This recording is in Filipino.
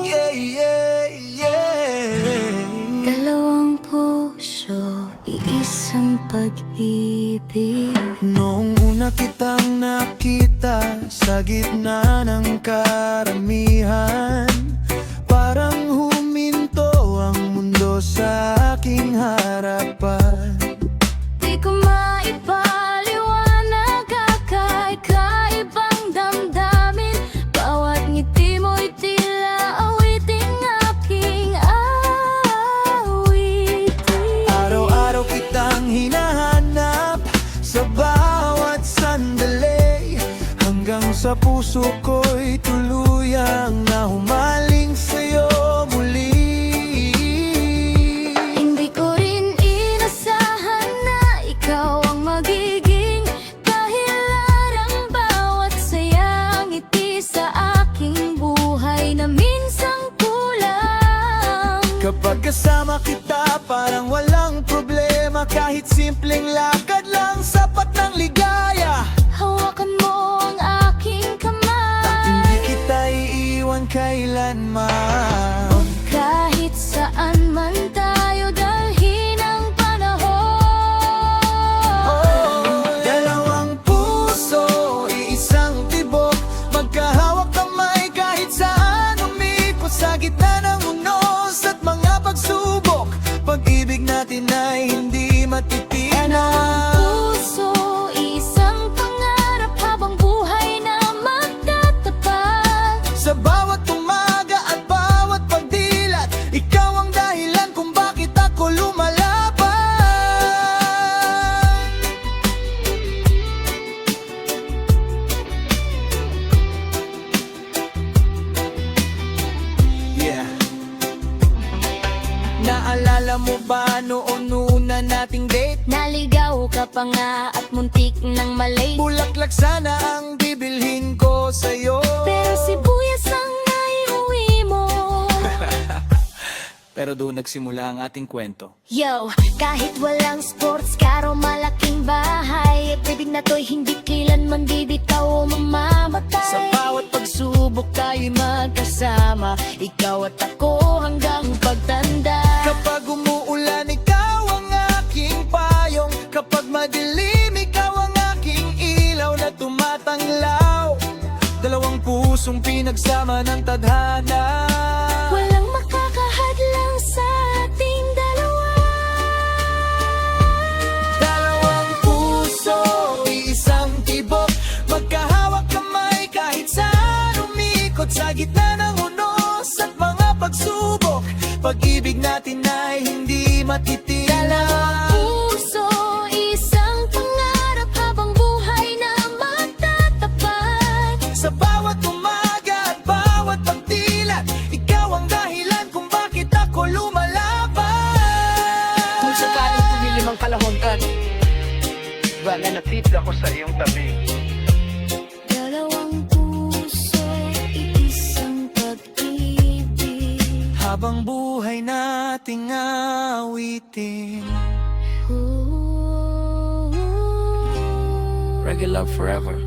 Yeah, yeah, yeah. Dalawang puso, iisang pag-ibig. Noong una kitang nakita sa gitna ng karamihan, parang huminto ang mundo sa aking harapan. Di ko maipaliwanag, kakaibang damdamin. Bawat ngiti mo'y tila awiting aking awitin. Araw-araw kitang hinahanap sa bawat sandali, hanggang sa puso ko'y tuluyang nahumaling sa'yo muli. Hindi ko rin inasahan na ikaw ang magiging dahilan ng bawat sayang ngiti sa aking buhay na minsang kulang. Kapag kasama kita, parang walang problema. Kahit simpleng lakad lang, sapat ng ligaya. Hawakan mo ang aking kamay, Hindi kita iiwan kailanman. kahit saan man tayo dalhin ang panahon. Dalawang puso, iisang tibok, magkahawak kamay kahit saan umikot sa gitna ng unos at mga pagsubok. Pag-ibig natin ay hindi matitinag. Puso, isang pangarap habang buhay na magtatapat. Sa bawat umaga at bawat pagdilat, ikaw ang dahilan kung bakit ako lumalaban. Yeah. Naalala mo ba noon una nating date? Naligaw ka pa nga at muntik ng malate. Bulaklak sana ang bibilhin ko sa'yo, Pero sibuyas ang naiuwi mo. pero doon nagsimula ang ating kwento. Yo, kahit walang sports car o malaking bahay, ibig na to'y hindi kailanman bibitaw o mamamatay. Sa bawat pagsubok tayo'y magkasama, ikaw at ako hanggang pagtanda. Kapag umuulan, ikaw ang aking payong. Kapag madilim, ikaw ang aking ilaw na tumatanglaw. Dalawang pusong pinagsama ng tadhana. Walang makakahadlang sa ating dalawa. Dalawang puso, isang tibok, magkahawak kamay kahit saan umikot sa gitna ng unos at mga pagsubok. Pag-ibig natin ay hindi matitinag. Puso, isang pangarap habang buhay na magtatapat. Sa bawat umaga at bawat pagdilat, ikaw ang dahilan kung bakit ako lumalaban. Kung sakaling tumilim ang kalahon at nanatili ako sa iyong tabi. Dalawang puso, iisang pag-ibig. Habang buhay nating awitin. Ooh. Reggae love forever.